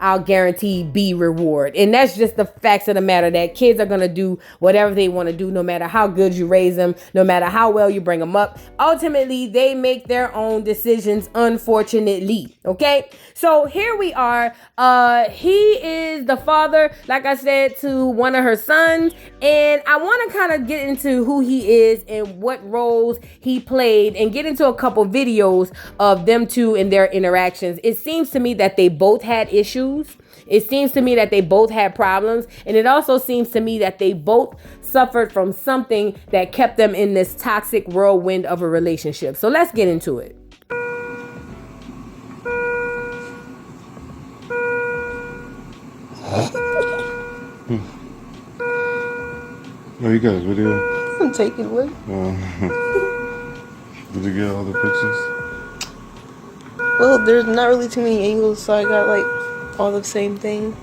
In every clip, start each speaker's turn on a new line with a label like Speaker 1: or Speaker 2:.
Speaker 1: I'll guarantee be reward. And that's just the facts of the matter, that kids are going to do whatever they want to do, no matter how good you raise them, no matter how well you bring them up. Ultimately, they make their own decisions, unfortunately. Okay, so here we are. He is the father, like I said, to one of her sons, and I want to kind of get into who he is and what roles he played and get into a couple videos of them two and their interactions. It seems to me that they both had issues. It seems to me that they both had problems, and it also seems to me that they both suffered from something that kept them in this toxic whirlwind of a relationship. So let's get into it.
Speaker 2: Oh, you got a video?
Speaker 3: I'm taking one.
Speaker 2: Did you get all the pictures?
Speaker 3: Well, there's not really too many angles, so I got like all the same thing.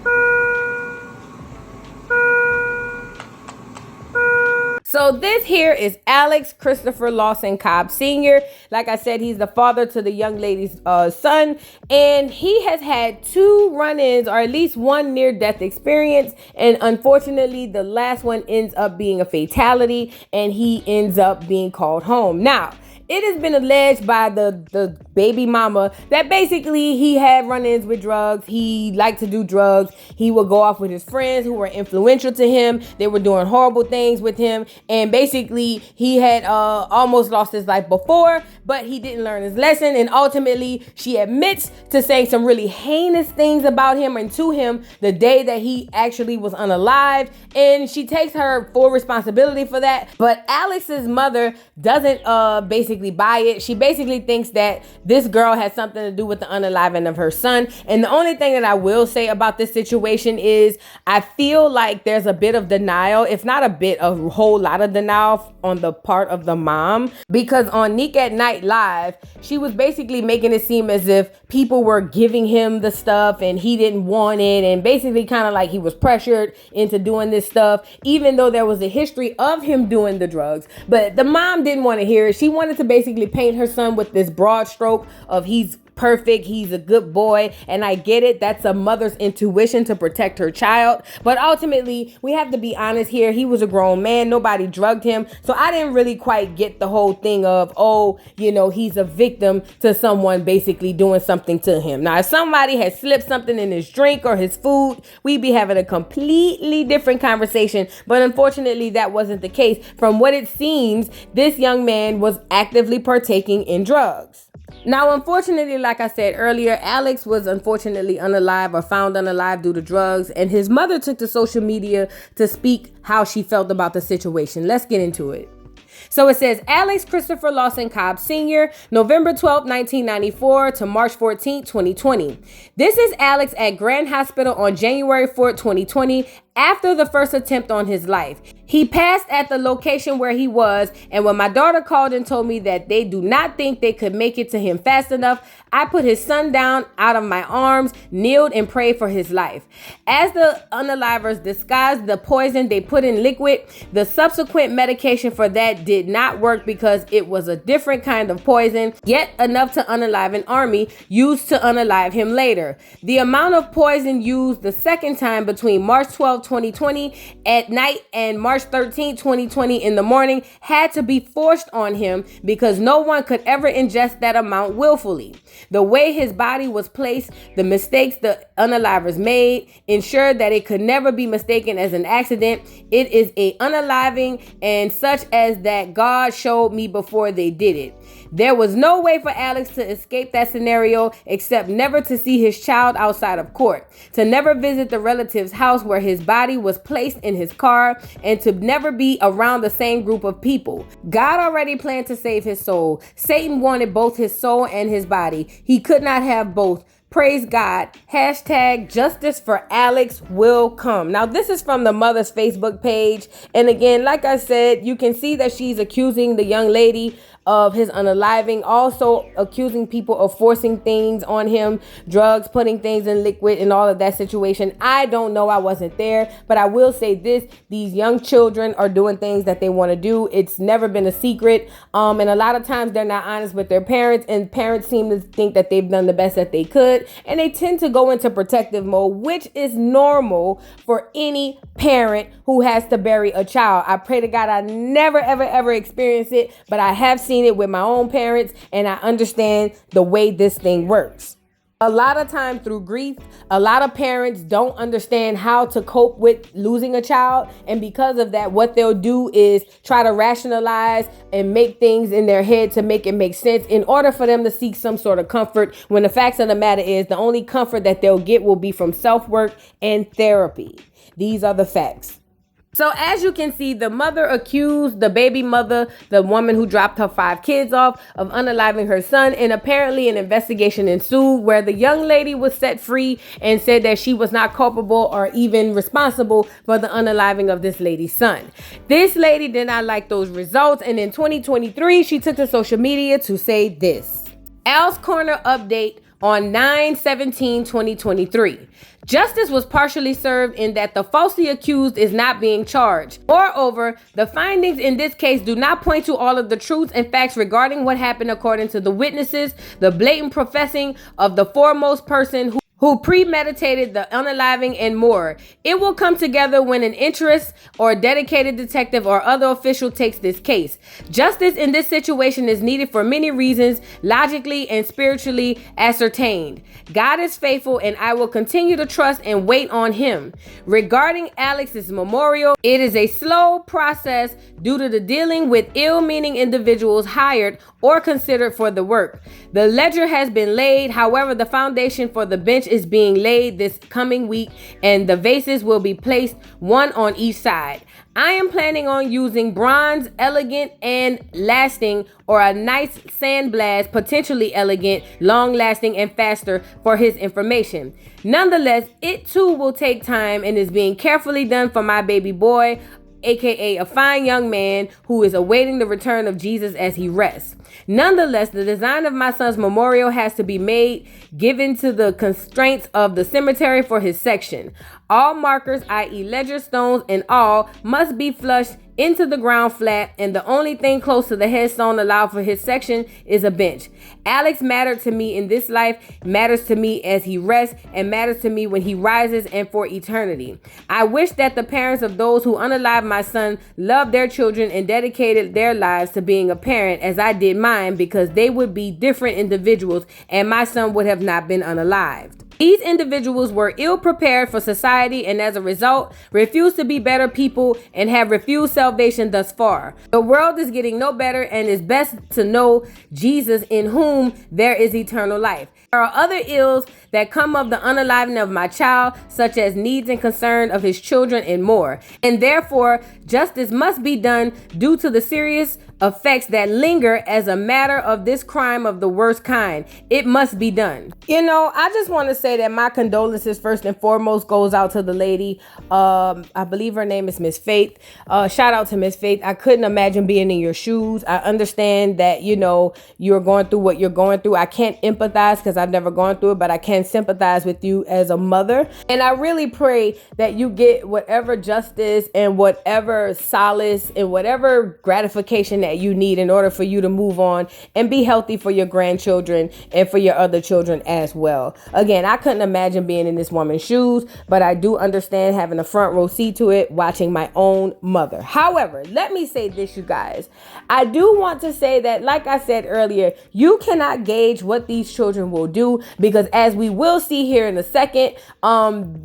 Speaker 1: So this here is Alex Christopher Lawson Cobb Sr. Like I said, he's the father to the young lady's son, and he has had 2 run-ins, or at least 1 near-death experience, and unfortunately the last one ends up being a fatality, and he ends up being called home. Now, it has been alleged by the baby mama that basically he had run-ins with drugs. He liked to do drugs. He would go off with his friends who were influential to him. They were doing horrible things with him. And basically he had almost lost his life before, but he didn't learn his lesson. And ultimately she admits to saying some really heinous things about him and to him the day that he actually was unalive. And she takes her full responsibility for that. But Alex's mother doesn't basically buy it. She basically thinks that this girl has something to do with the unaliving of her son. And the only thing that I will say about this situation is I feel like there's a bit of denial, if not a bit, a whole lot of denial on the part of the mom, because on Nick at Night Live, she was basically making it seem as if people were giving him the stuff and he didn't want it, and basically kind of like he was pressured into doing this stuff, even though there was a history of him doing the drugs. But the mom didn't want to hear it. She wanted to basically paint her son with this broad stroke of he's perfect, he's a good boy, and I get it. That's a mother's intuition to protect her child. But ultimately, we have to be honest here. He was a grown man. Nobody drugged him. So I didn't really quite get the whole thing of, oh, you know, he's a victim to someone basically doing something to him. Now, if somebody had slipped something in his drink or his food, we'd be having a completely different conversation. But unfortunately, that wasn't the case. From what it seems, this young man was actively partaking in drugs. Now, unfortunately, like I said earlier, Alex was unfortunately unalive or found unalive due to drugs, and his mother took to social media to speak how she felt about the situation. Let's get into it. So it says, Alex Christopher Lawson Cobb Sr., November 12, 1994 to March 14, 2020. This is Alex at Grand Hospital on January 4, 2020, after the first attempt on his life. He passed at the location where he was, and when my daughter called and told me that they do not think they could make it to him fast enough, I put his son down out of my arms, kneeled, and prayed for his life. As the unalivers disguised the poison they put in liquid, the subsequent medication for that did not work because it was a different kind of poison, yet enough to unalive an army, used to unalive him later. The amount of poison used the second time between March 12, 2020 at night and March 13, 2020 in the morning had to be forced on him because no one could ever ingest that amount willfully. The way his body was placed, the mistakes the unalivers made, ensured that it could never be mistaken as an accident. It is a unaliving and such as that God showed me before they did it. There was no way for Alex to escape that scenario except never to see his child outside of court, to never visit the relative's house where his body was placed in his car, and to never be around the same group of people. God already planned to save his soul. Satan wanted both his soul and his body. He could not have both. Praise God. Hashtag justice for Alex will come. Now, this is from the mother's Facebook page. And again, like I said, you can see that she's accusing the young lady of his unaliving, also accusing people of forcing things on him, drugs, putting things in liquid, and all of that situation. I don't know. I wasn't there, but I will say this: these young children are doing things that they want to do. It's never been a secret, and a lot of times they're not honest with their parents, and parents seem to think that they've done the best that they could, and they tend to go into protective mode, which is normal for any parent who has to bury a child. I pray to God I never ever experience it, but I have seen it with my own parents, and I understand the way this thing works. A lot of time through grief, a lot of parents don't understand how to cope with losing a child. And because of that, what they'll do is try to rationalize and make things in their head to make it make sense in order for them to seek some sort of comfort, when the facts of the matter is the only comfort that they'll get will be from self-work and therapy. These are the facts. So as you can see, the mother accused the baby mother, the woman who dropped her 5 kids off, of unaliving her son, and apparently an investigation ensued where the young lady was set free and said that she was not culpable or even responsible for the unaliving of this lady's son. This lady did not like those results, and in 2023, she took to social media to say this. Al's Corner update on 9/17/2023. Justice was partially served in that the falsely accused is not being charged. Moreover, the findings in this case do not point to all of the truths and facts regarding what happened according to the witnesses, the blatant professing of the foremost person who premeditated the unaliving, and more. It will come together when an interest or a dedicated detective or other official takes this case. Justice in this situation is needed for many reasons, logically and spiritually ascertained. God is faithful, and I will continue to trust and wait on him. Regarding Alex's memorial, it is a slow process due to the dealing with ill-meaning individuals hired or considered for the work. The ledger has been laid. However, the foundation for the bench is being laid this coming week, and the vases will be placed one on each side. I am planning on using bronze, elegant and lasting, or a nice sandblast, potentially elegant, long lasting and faster for his information. Nonetheless, it too will take time and is being carefully done for my baby boy, aka a fine young man who is awaiting the return of Jesus as he rests. Nonetheless, the design of my son's memorial has to be made given to the constraints of the cemetery for his section. All markers, i.e. ledger stones and all, must be flushed into the ground flat, and the only thing close to the headstone allowed for his section is a bench. Alex mattered to me in this life, matters to me as he rests, and matters to me when he rises and for eternity. I wish that the parents of those who unalived my son loved their children and dedicated their lives to being a parent as I did mine, because they would be different individuals and my son would have not been unalived. These individuals were ill prepared for society, and as a result, refused to be better people and have refused salvation thus far. The world is getting no better, and it's best to know Jesus, in whom there is eternal life. There are other ills that come of the unaliving of my child, such as needs and concern of his children and more. And therefore, justice must be done due to the serious effects that linger as a matter of this crime of the worst kind. It must be done. You know, I just want to say that my condolences first and foremost goes out to the lady. I believe her name is Miss Faith. Shout out to Miss Faith. I couldn't imagine being in your shoes. I understand that, you know, you're going through what you're going through. I can't empathize because I've never gone through it, but I can sympathize with you as a mother. And I really pray that you get whatever justice and whatever solace and whatever gratification that you need in order for you to move on and be healthy for your grandchildren and for your other children as well. Again, I couldn't imagine being in this woman's shoes, but I do understand having a front row seat to it, watching my own mother. However, let me say this, you guys. I do want to say that, like I said earlier, you cannot gauge what these children will do, because as we will see here in a second,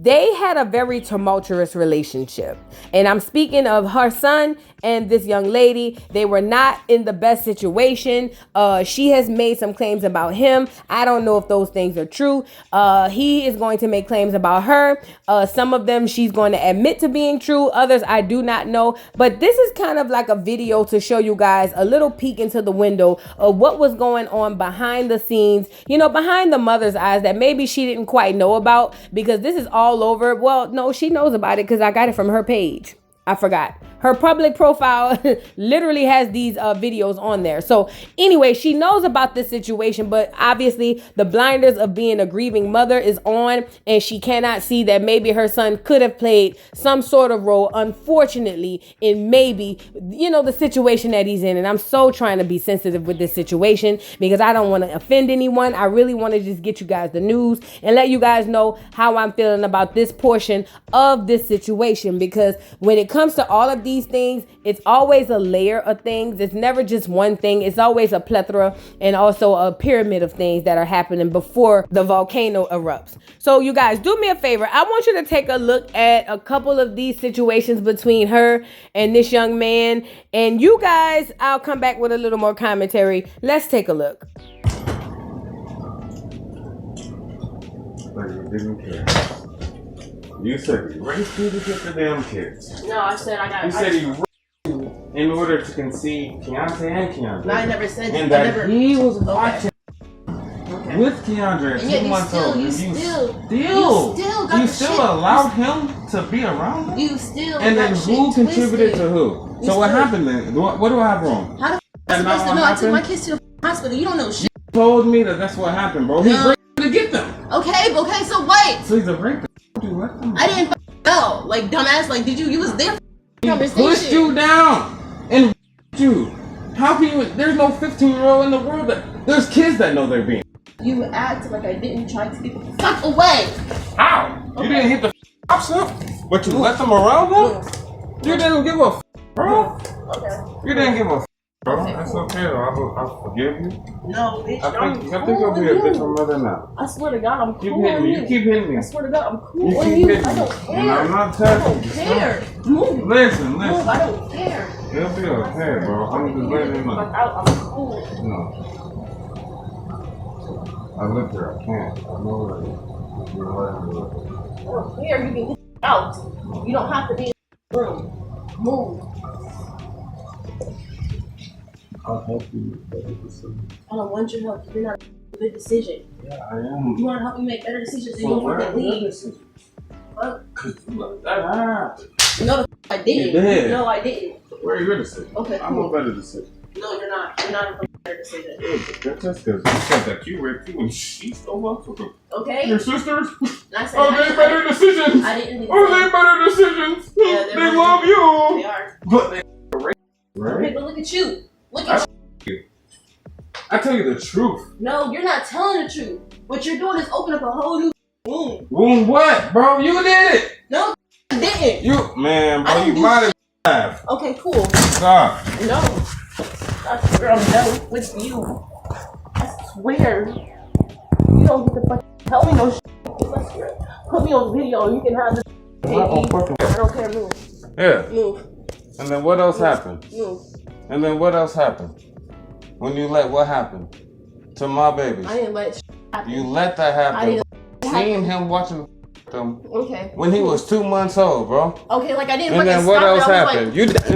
Speaker 1: they had a very tumultuous relationship. And I'm speaking of her son and this young lady. They were not in the best situation. She has made some claims about him. I don't know if those things are true. He is going to make claims about her. Some of them she's going to admit to being true. Others I do not know. But this is kind of like a video to show you guys a little peek into the window of what was going on behind the scenes, you know, behind the mother's eyes that maybe she didn't quite know about, because this is all over. Well, no, she knows about it because I got it from her page. I forgot. Her public profile literally has these videos on there. So anyway, she knows about this situation, but obviously the blinders of being a grieving mother is on, and she cannot see that maybe her son could have played some sort of role, unfortunately, in maybe, the situation that he's in. And I'm so trying to be sensitive with this situation because I don't want to offend anyone. I really want to just get you guys the news and let you guys know how I'm feeling about this portion of this situation, because when it comes to all of these things, it's always a layer of things. It's never just one thing. It's always a plethora and also a pyramid of things that are happening before the volcano erupts. So you guys, do me a favor. I want you to take a look at a couple of these situations between her and this young man. And you guys, I'll come back with a little more commentary. Let's take a look.
Speaker 2: Like you didn't care. You said you raped you to get the damn kids.
Speaker 3: No, I said I got.
Speaker 2: You said you raped you in order to conceive Keontae and Keandre.
Speaker 3: No, I never said
Speaker 2: and
Speaker 3: that.
Speaker 2: that he was watching
Speaker 3: Okay.
Speaker 2: with Keandre at
Speaker 3: And yet
Speaker 2: 2 months old.
Speaker 3: you still
Speaker 2: allowed him to be around him?
Speaker 3: You still.
Speaker 2: And then who contributed to who? So what happened then? What do I have wrong?
Speaker 3: How the f*** am I supposed to know? I took my kids to the hospital. You don't know shit.
Speaker 2: You told me that that's what happened, bro. He raped you to get them.
Speaker 3: Okay, so wait.
Speaker 2: So he's a rapist. You let them.
Speaker 3: I didn't know. Like, dumbass, like, you was there for
Speaker 2: He
Speaker 3: conversation.
Speaker 2: pushed you down and raped you. How can you? There's no 15-year-old in the world there's kids that know they're being.
Speaker 3: You act like I didn't try to get the fuck away.
Speaker 2: How?
Speaker 3: Okay.
Speaker 2: You didn't hit the cops up, but you let them around them? You didn't give a bro.
Speaker 3: Okay.
Speaker 2: You didn't give a bro.
Speaker 3: Okay,
Speaker 2: That's
Speaker 3: cool.
Speaker 2: okay though. I'll forgive you.
Speaker 3: No, bitch.
Speaker 2: I think you'll be a different mother now.
Speaker 3: I swear to God, I'm
Speaker 2: Keep
Speaker 3: cool
Speaker 2: hitting
Speaker 3: on
Speaker 2: me.
Speaker 3: you.
Speaker 2: You keep hitting me.
Speaker 3: I swear to God, I'm cool
Speaker 2: You
Speaker 3: on
Speaker 2: keep
Speaker 3: you.
Speaker 2: hitting
Speaker 3: I
Speaker 2: me.
Speaker 3: don't
Speaker 2: And
Speaker 3: care.
Speaker 2: I'm not
Speaker 3: I
Speaker 2: touching
Speaker 3: don't
Speaker 2: you.
Speaker 3: care. Move.
Speaker 2: Listen.
Speaker 3: Move. I don't care.
Speaker 2: It'll be okay, bro. I'm just letting you know.
Speaker 3: I'm cool.
Speaker 2: No. I looked there. I can't. I know that you're letting me look.
Speaker 3: I don't care. You can get out. You don't have to be in the room. Move.
Speaker 2: I'll help you with better decisions.
Speaker 3: I don't want your help. You're not a good decision.
Speaker 2: Yeah, I am.
Speaker 3: You want to help me make better decisions, and
Speaker 2: So
Speaker 3: you
Speaker 2: where
Speaker 3: want
Speaker 2: are
Speaker 3: to
Speaker 2: the
Speaker 3: leave.
Speaker 2: decisions?
Speaker 3: Huh?
Speaker 2: Cause you let that happen.
Speaker 3: No, the f- I didn't.
Speaker 2: You did.
Speaker 3: No, I didn't.
Speaker 2: Where are your decisions?
Speaker 3: Okay,
Speaker 2: I'm
Speaker 3: cool.
Speaker 2: a better decision.
Speaker 3: No, you're not. You're not a better decision.
Speaker 2: That's just because you said that you raped you and she stole up with them.
Speaker 3: Okay?
Speaker 2: Your sisters?
Speaker 3: And I said,
Speaker 2: Are they better decisions?
Speaker 3: I didn't even
Speaker 2: Are
Speaker 3: say-
Speaker 2: they better decisions?
Speaker 3: Yeah,
Speaker 2: they
Speaker 3: they're
Speaker 2: love
Speaker 3: They
Speaker 2: you.
Speaker 3: are.
Speaker 2: But they raped,
Speaker 3: Okay,
Speaker 2: right?
Speaker 3: but look at you. Look at you.
Speaker 2: I tell you the truth.
Speaker 3: No, you're not telling the truth. What you're doing is opening up a whole new wound.
Speaker 2: Wound what, bro? You did it.
Speaker 3: No, I didn't.
Speaker 2: You, man,
Speaker 3: I
Speaker 2: bro, you
Speaker 3: didn't do
Speaker 2: might have.
Speaker 3: Okay, cool.
Speaker 2: Stop.
Speaker 3: No. I swear I'm done with you. I swear. You don't get to fucking tell me no shit. I swear. Put me on video and you can have this. I don't care. Move.
Speaker 2: Yeah.
Speaker 3: Move.
Speaker 2: And then what else happened?
Speaker 3: Move.
Speaker 2: And then what else happened? When you what happened to my babies?
Speaker 3: I didn't let shit happen.
Speaker 2: You let that
Speaker 3: I
Speaker 2: happen.
Speaker 3: didn't let it
Speaker 2: Seen
Speaker 3: happen.
Speaker 2: him watching them
Speaker 3: Okay.
Speaker 2: when he was 2 months old, bro.
Speaker 3: Okay, like I didn't
Speaker 2: And then
Speaker 3: fucking
Speaker 2: what
Speaker 3: stop
Speaker 2: else
Speaker 3: it. I was
Speaker 2: happened?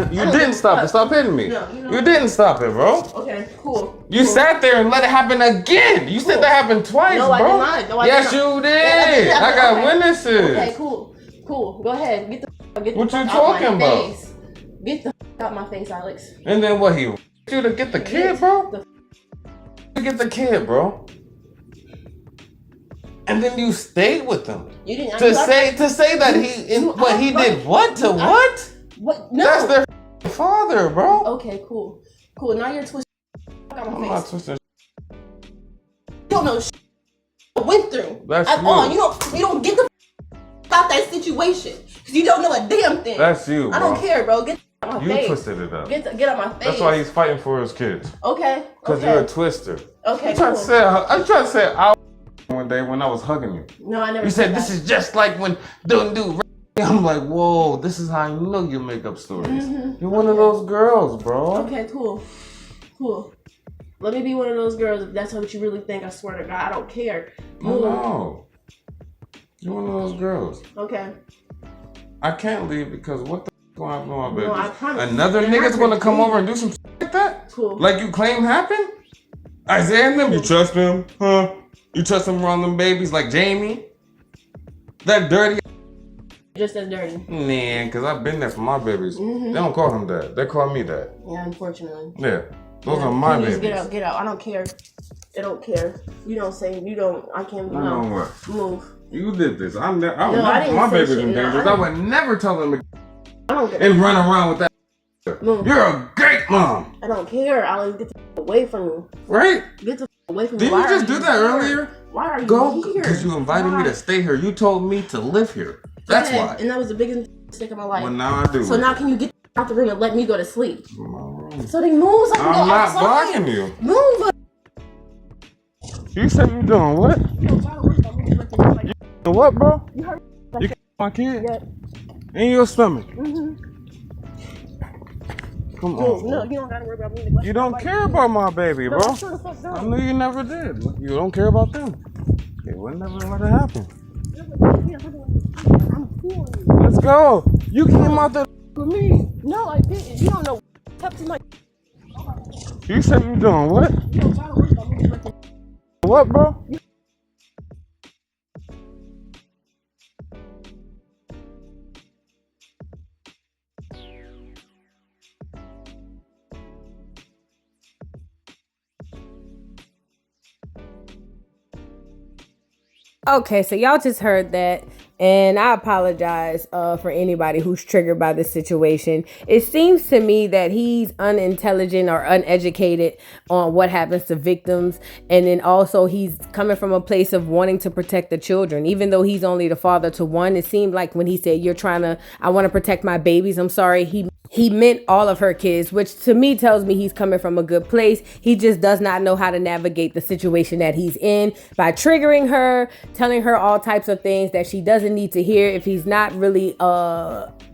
Speaker 3: like,
Speaker 2: You didn't stop it. Stop hitting me.
Speaker 3: No, you know.
Speaker 2: You didn't stop it, bro.
Speaker 3: Okay, cool.
Speaker 2: You
Speaker 3: cool.
Speaker 2: sat there and let it happen again. You said
Speaker 3: Cool.
Speaker 2: that happened twice,
Speaker 3: No,
Speaker 2: bro.
Speaker 3: I did not. No, I
Speaker 2: yes,
Speaker 3: did not.
Speaker 2: you did.
Speaker 3: Yeah, I did.
Speaker 2: I got
Speaker 3: Okay.
Speaker 2: witnesses.
Speaker 3: Okay, cool. Go ahead. Get the
Speaker 2: What you
Speaker 3: fuck
Speaker 2: talking
Speaker 3: out my
Speaker 2: about?
Speaker 3: face. Get the f- out my face, Alex.
Speaker 2: And then what? He raped you to get the kid, bro. To get the kid, bro. And then you stayed with them
Speaker 3: You didn't.
Speaker 2: to say that he did what to what?
Speaker 3: What? No.
Speaker 2: That's their father, bro.
Speaker 3: Okay, cool. Now you're twisting out
Speaker 2: I'm
Speaker 3: my
Speaker 2: not
Speaker 3: face.
Speaker 2: twisting.
Speaker 3: You don't know shit I went through
Speaker 2: That's
Speaker 3: at
Speaker 2: you.
Speaker 3: all. You don't get the about that situation because you don't know a damn thing.
Speaker 2: That's you, bro.
Speaker 3: I don't care, bro. Get out my
Speaker 2: You
Speaker 3: face.
Speaker 2: twisted it up.
Speaker 3: Get out my face.
Speaker 2: That's why he's fighting for his kids.
Speaker 3: Okay.
Speaker 2: Cause
Speaker 3: Okay.
Speaker 2: you're a twister.
Speaker 3: Okay.
Speaker 2: I tried to say I one day when I was hugging you.
Speaker 3: No, I never.
Speaker 2: You said
Speaker 3: that.
Speaker 2: this is just like when dude. I'm like, whoa, this is how I know you make up stories. You're one of those girls, bro.
Speaker 3: Okay, cool. Let me be one of those girls if that's what you really think. I swear to God, I don't care. Move.
Speaker 2: No. You're one of those girls.
Speaker 3: Okay.
Speaker 2: I can't leave because what the f going on with my baby?
Speaker 3: No, I promise.
Speaker 2: Another
Speaker 3: It
Speaker 2: nigga's
Speaker 3: happened.
Speaker 2: gonna come over and do some shit like that?
Speaker 3: Cool.
Speaker 2: Like you claim happened? Isaiah and them, you trust them? Huh? You trust them around them babies like Jamie? That dirty
Speaker 3: just as dirty.
Speaker 2: Man, because I've been there for my babies. They don't call him that. They call me that.
Speaker 3: Yeah, unfortunately.
Speaker 2: Yeah. Those are my babies.
Speaker 3: Get out. I don't care. I don't care. You don't say, I can't,
Speaker 2: what?
Speaker 3: Move.
Speaker 2: You did this. I didn't
Speaker 3: say
Speaker 2: my babies
Speaker 3: shit.
Speaker 2: in danger. I would never tell them to
Speaker 3: I don't care.
Speaker 2: and run around with that.
Speaker 3: Move.
Speaker 2: You're a great mom.
Speaker 3: I don't care. I'll get the away from you.
Speaker 2: Right?
Speaker 3: Get the away from me.
Speaker 2: Didn't you just do that earlier?
Speaker 3: Why are you here?
Speaker 2: Because you invited me to stay here. You told me to live here. That's why.
Speaker 3: And that was the biggest mistake of my life.
Speaker 2: Well, now I do.
Speaker 3: So now can you get out the room and let me go to sleep? So they move. So
Speaker 2: I'm not blocking you.
Speaker 3: Move.
Speaker 2: You said you doing what? You what, bro? You hurt my kid?
Speaker 3: Yeah.
Speaker 2: In your stomach. Come on.
Speaker 3: No, you don't gotta worry about me.
Speaker 2: You don't care about my baby, bro. I knew you never did. You don't care about them. It would never let it happen. Let's go. You came out there with me.
Speaker 3: No, I didn't. You don't know.
Speaker 2: You said you doing what? What, bro?
Speaker 1: Okay, so y'all just heard that, and I apologize for anybody who's triggered by this situation. It seems to me that he's unintelligent or uneducated on what happens to victims, and then also he's coming from a place of wanting to protect the children. Even though he's only the father to one, it seemed like when he said, I want to protect my babies, I'm sorry, he meant all of her kids, which to me tells me he's coming from a good place. He just does not know how to navigate the situation that he's in by triggering her, telling her all types of things that she doesn't need to hear if he's not really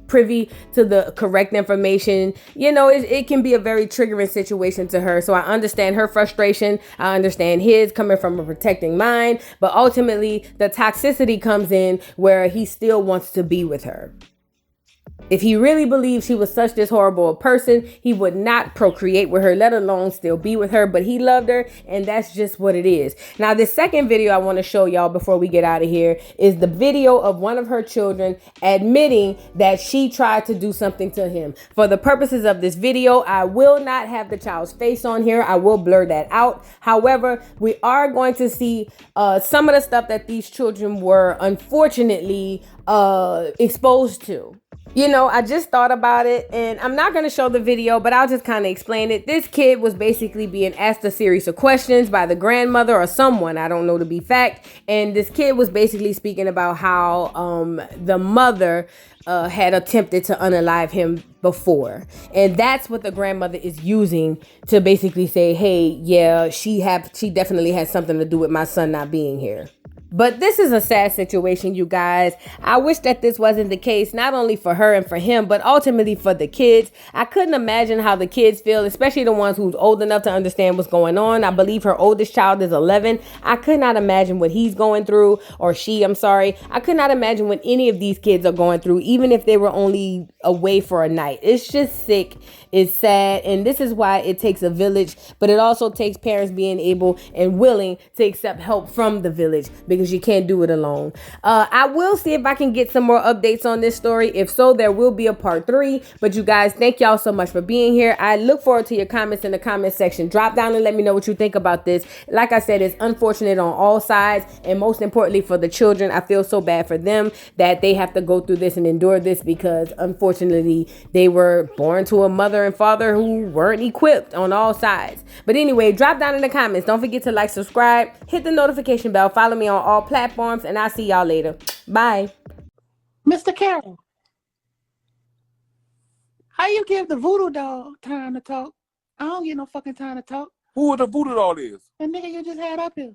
Speaker 1: privy to the correct information. You know, it can be a very triggering situation to her. So I understand her frustration. I understand his coming from a protecting mind. But ultimately, the toxicity comes in where he still wants to be with her. If he really believed she was such this horrible person, he would not procreate with her, let alone still be with her. But he loved her, and that's just what it is. Now, this second video I want to show y'all before we get out of here is the video of one of her children admitting that she tried to do something to him. For the purposes of this video, I will not have the child's face on here. I will blur that out. However, we are going to see some of the stuff that these children were unfortunately exposed to. You know, I just thought about it, and I'm not going to show the video, but I'll just kind of explain it. This kid was basically being asked a series of questions by the grandmother or someone, I don't know to be fact. And this kid was basically speaking about how the mother had attempted to unalive him before. And that's what the grandmother is using to basically say, hey, yeah, she definitely had something to do with my son not being here. But this is a sad situation, you guys. I wish that this wasn't the case, not only for her and for him, but ultimately for the kids. I couldn't imagine how the kids feel, especially the ones who's old enough to understand what's going on. I believe her oldest child is 11. I could not imagine what he's going through, or she, I'm sorry. I could not imagine what any of these kids are going through, even if they were only away for a night. It's just sick. It's sad. And this is why it takes a village, but it also takes parents being able and willing to accept help from the village, because you can't do it alone. I will see if I can get some more updates on this story. If so, there will be a part 3. But you guys, thank y'all so much for being here. I look forward to your comments in the comment section. Drop down and let me know what you think about this. Like I said, it's unfortunate on all sides. And most importantly for the children, I feel so bad for them that they have to go through this and endure this, because unfortunately they were born to a mother and father who weren't equipped on all sides. But anyway, drop down in the comments. Don't forget to like, subscribe, hit the notification bell, follow me on all platforms, and I'll see y'all later. Bye.
Speaker 4: Mr. Carroll, how you give the voodoo doll time to talk? I don't get no fucking time to talk.
Speaker 5: Who the voodoo doll is?
Speaker 4: The nigga you just had up here.